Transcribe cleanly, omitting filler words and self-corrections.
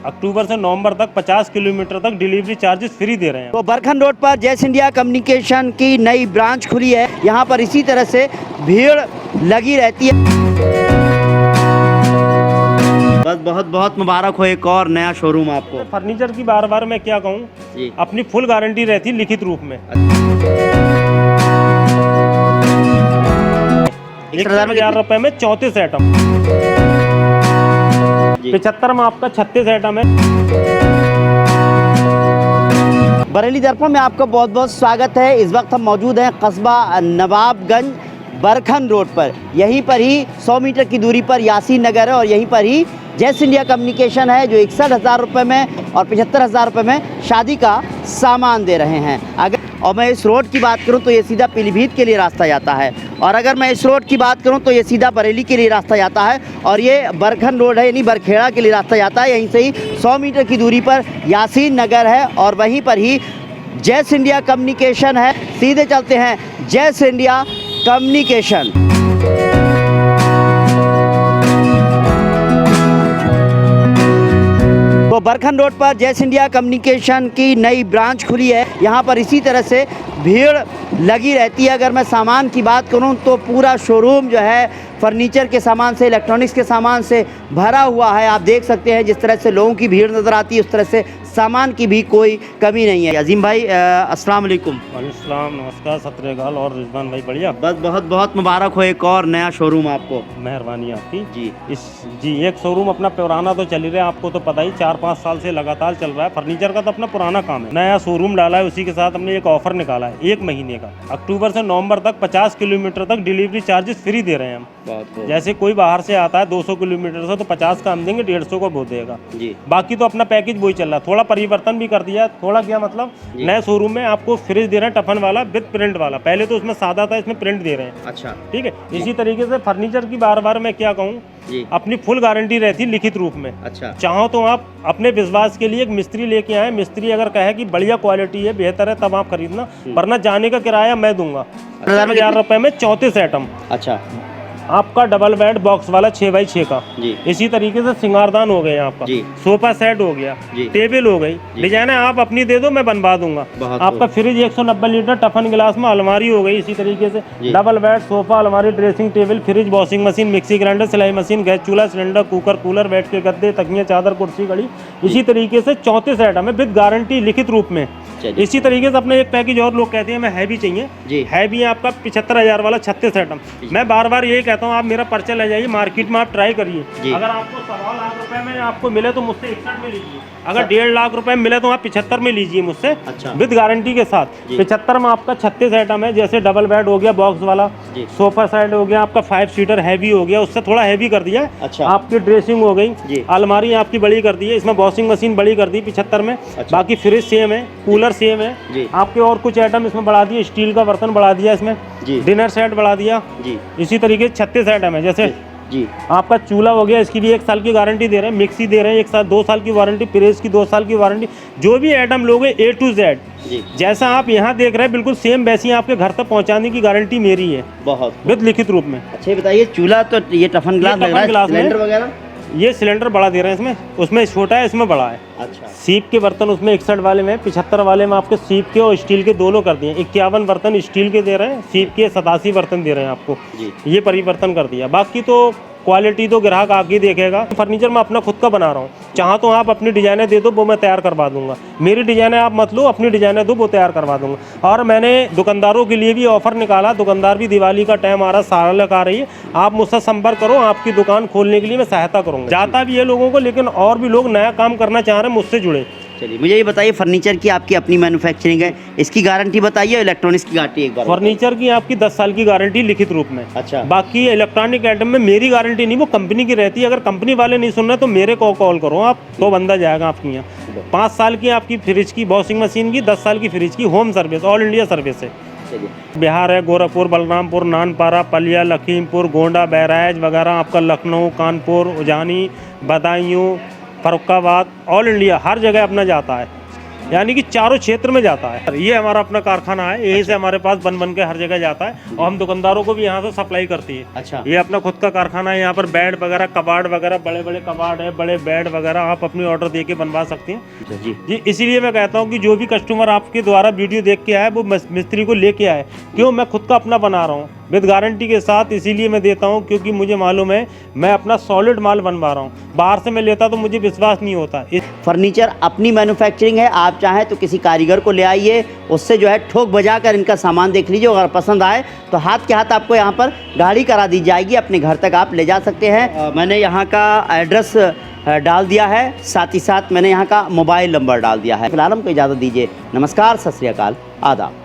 अक्टूबर से नवंबर तक 50 किलोमीटर तक डिलीवरी चार्जेस फ्री दे रहे हैं। तो बरखन रोड पर जैस इंडिया कम्युनिकेशन की नई ब्रांच खुली है। यहाँ पर इसी तरह से भीड़ लगी रहती है। बस बहुत बहुत मुबारक हो एक और नया शोरूम आपको। फर्नीचर की बार बार मैं क्या कहूँ, अपनी फुल गारंटी रहती है लिखित रूप में। 61,000 रुपए में 34 आइटम, 75 में आपका 36 आइटम है। बरेली दर्पण में आपका बहुत बहुत स्वागत है। इस वक्त हम मौजूद हैं कस्बा नवाबगंज बरखन रोड पर। यहीं पर ही 100 मीटर की दूरी पर यासीन नगर है और यहीं पर ही जैस इंडिया कम्युनिकेशन है जो 61,000 रुपये में और 75,000 रुपये में शादी का सामान दे रहे हैं। और मैं इस रोड की बात करूं तो ये सीधा पीलीभीत के लिए रास्ता जाता है, और अगर मैं इस रोड की बात करूं तो ये सीधा बरेली के लिए रास्ता जाता है, और ये बरखन रोड है यानी बरखेड़ा के लिए रास्ता जाता है। यहीं से ही 100 मीटर की दूरी पर यासीन नगर है और वहीं पर ही जैस इंडिया कम्युनिकेशन है। सीधे चलते हैं जैस इंडिया कम्युनिकेशन। तो बरखन रोड पर जैस इंडिया कम्युनिकेशन की नई ब्रांच खुली है। यहाँ पर इसी तरह से भीड़ लगी रहती है। अगर मैं सामान की बात करूँ तो पूरा शोरूम जो है फर्नीचर के सामान से, इलेक्ट्रॉनिक्स के सामान से भरा हुआ है। आप देख सकते हैं जिस तरह से लोगों की भीड़ नज़र आती है उस तरह से सामान की भी कोई कमी नहीं है। अजीम भाई अस्सलाम वालेकुम। वालेकुम नमस्कार, सत्रेगाल और रिजवान भाई बढ़िया। बस बहुत बहुत मुबारक हो एक और नया शोरूम आपको। मेहरबानी आपकी जी। एक शोरूम अपना पुराना तो चल ही रहा है, आपको तो पता ही 4-5 साल से लगातार चल रहा है। फर्नीचर का तो अपना पुराना काम है। नया शोरूम डाला है, उसी के साथ हमने एक ऑफर निकाला है 1 महीने का। अक्टूबर से नवंबर तक 50 किलोमीटर तक डिलीवरी चार्जेस फ्री दे रहे हैं हम। जैसे कोई बाहर से आता है 200 किलोमीटर से तो 50 का हम देंगे, 150 को वो देगा जी। बाकी तो अपना पैकेज वही चल रहा है। थोड़ा परिवर्तन भी कर दिया। थोड़ा क्या मतलब, नए शोरूम में आपको फ्रिज दे रहे हैं टफन वाला विद प्रिंट वाला। पहले तो उसमें सादा था, इसमें प्रिंट दे रहे हैं। अच्छा ठीक है। इसी तरीके से फर्नीचर की बार बार मैं क्या कहूँ, अपनी फुल गारंटी रहती है लिखित रूप में। अच्छा चाहो तो आप अपने विश्वास के लिए एक मिस्त्री लेके आए। मिस्त्री अगर कहे कि बढ़िया क्वालिटी है, बेहतर है, तब आप खरीदना, वरना जाने का किराया मैं दूंगा। 60,000 रुपए में 34 आइटम। अच्छा आपका डबल बेड बॉक्स वाला 6x6 का जी। इसी तरीके से सिंगारदान हो गए आपका जी। सोफा सेट हो गया जी। टेबल हो गई। डिजाइन है आप अपनी दे दो, मैं बनवा दूंगा। आपका फ्रिज 190 लीटर टफन गिलास में अलमारी हो गई। इसी तरीके से डबल बेड, सोफा, अलमारी, dressing table, fridge, washing machine, mixie grinder, सिलाई मशीन, गैस चूल्हा, सिलेंडर, कुकर, कूलर, बेड के गद्दे, तकिया, चादर, कुर्सी, घड़ी। इसी तरीके से 34 आइटम है विद गारंटी लिखित रूप में। इसी तरीके से अपने एक पैकेज और लोग कहते हैं हमें हैवी चाहिए जी। हैवी है आपका 75,000 वाला 36 आइटम। मैं बार बार यही कहता हूँ, आप मेरा पर्चा ले जाइए, मार्केट में आप ट्राई करिए। अगर आपको 1.25 लाख रुपए में आपको मिले तो मुझसे 61 में लीजिए। अगर 1.5 लाख रुपए में मिले तो आप 75 में लीजिए मुझसे। अच्छा विद गारंटी के साथ। 75 में आपका 36 आइटम है। जैसे डबल बेड हो गया बॉक्स वाला, सोफा सेट हो गया आपका 5 सीटर हैवी हो गया, उससे थोड़ा हैवी कर दिया। अच्छा आपकी ड्रेसिंग हो गई, अलमारी आपकी बड़ी कर दी है, इसमें वॉशिंग मशीन बड़ी कर दी 75 में। बाकी फ्रिज सेम है, कूलर सेम है जी। आपके और कुछ आइटम इसमें बढ़ा दिए, स्टील का बर्तन बढ़ा दिया इसमें जी। डिनर सेट बढ़ा दिया जी। इसी तरीके से 36 आइटम है। जैसे जी आपका चूल्हा हो गया, इसकी भी 1 साल की गारंटी दे रहे हैं। मिक्सी दे रहे हैं 1 साल 2 साल की वारंटी, प्रेस की 2 साल की वारंटी। जो भी आइटम लोगे A to Z जैसा आप यहाँ देख रहे हैं बिल्कुल सेम वैसी आपके घर तक पहुँचाने की गारंटी मेरी है, बहुत विद लिखित रूप में। अच्छा बताइए, चूल्हा तो ये टफन ग्लास सिलेंडर वगैरह, ये सिलेंडर बड़ा दे रहे हैं इसमें, उसमें छोटा है इसमें बड़ा है। अच्छा सीप के बर्तन उसमें 61 वाले में, 75 वाले में आपके सीप के और स्टील के दोनों कर दिए। 51 बर्तन स्टील के दे रहे हैं, सीप के 87 बर्तन दे रहे हैं आपको जी। ये परिवर्तन कर दिया। बाकी तो क्वालिटी तो ग्राहक आके देखेगा। फर्नीचर मैं अपना खुद का बना रहा हूँ। चाहो तो आप अपनी डिजाइनें दे दो, वो मैं तैयार करवा दूंगा। मेरी डिजाइनें आप मत लो, अपनी डिजाइनें दो, वो तैयार करवा दूंगा। और मैंने दुकानदारों के लिए भी ऑफर निकाला। दुकानदार भी दिवाली का टाइम आ रहा, साल आ रही है, आप मुझसे संपर्क करो, आपकी दुकान खोलने के लिए मैं सहायता करूँगा। जाता भी है लोगों को, लेकिन और भी लोग नया काम करना चाह रहे हैं, मुझसे जुड़े। चलिए मुझे ये बताइए, फर्नीचर की आपकी अपनी मैन्युफैक्चरिंग है, इसकी गारंटी बताइए। इलेक्ट्रॉनिक्स की गारंटी एक बार। फर्नीचर की आपकी 10 साल की गारंटी लिखित रूप में। अच्छा बाकी इलेक्ट्रॉनिक आइटम में मेरी गारंटी नहीं, वो कंपनी की रहती है। अगर कंपनी वाले नहीं सुन रहे तो मेरे को कॉल करो आप, तो बंदा जाएगा आपकी यहाँ। 5 साल की आपकी फ्रिज की, वॉशिंग मशीन की, 10 साल की फ्रिज की, home service, all India service है। बिहार है, गोरखपुर, बलरामपुर, नानपारा, पलिया, लखीमपुर, गोंडा, बहराइच वगैरह, आपका लखनऊ, कानपुर, उजानी, बदायूं, फरुखाबाद, ऑल इंडिया हर जगह अपना जाता है। यानी कि चारों क्षेत्र में जाता है। ये हमारा अपना कारखाना है, यहीं से हमारे पास बन के हर जगह जाता है और हम दुकानदारों को भी यहाँ से सप्लाई करती है। अच्छा, ये अपना खुद का कारखाना है। यहाँ पर बेड वगैरह, कबाड़ वगैरह, बड़े बड़े कबाड़ है, बड़े बेड वगैरह आप अपनी ऑर्डर दे के बनवा सकती हैं जी जी। इसीलिए मैं कहता हूँ कि जो भी कस्टमर आपके द्वारा वीडियो देख के आए वो मिस्त्री को लेके आए। क्यों? मैं खुद का अपना बना रहा हूँ विद गारंटी के साथ, इसीलिए मैं देता हूँ क्योंकि मुझे मालूम है मैं अपना सॉलिड माल बनवा रहा हूँ। बाहर से मैं लेता तो मुझे विश्वास नहीं होता। फर्नीचर अपनी मैन्युफैक्चरिंग है, आप चाहें तो किसी कारीगर को ले आइए, उससे जो है ठोक बजा कर इनका सामान देख लीजिए, अगर पसंद आए तो हाथ के हाथ आपको यहाँ पर गाड़ी करा दी जाएगी, अपने घर तक आप ले जा सकते हैं। मैंने यहाँ का एड्रेस डाल दिया है, साथ ही साथ मैंने यहाँ का मोबाइल नंबर डाल दिया है। फिलहाल हमको इजाज़त दीजिए। नमस्कार, सत श्री अकाल, आदाब।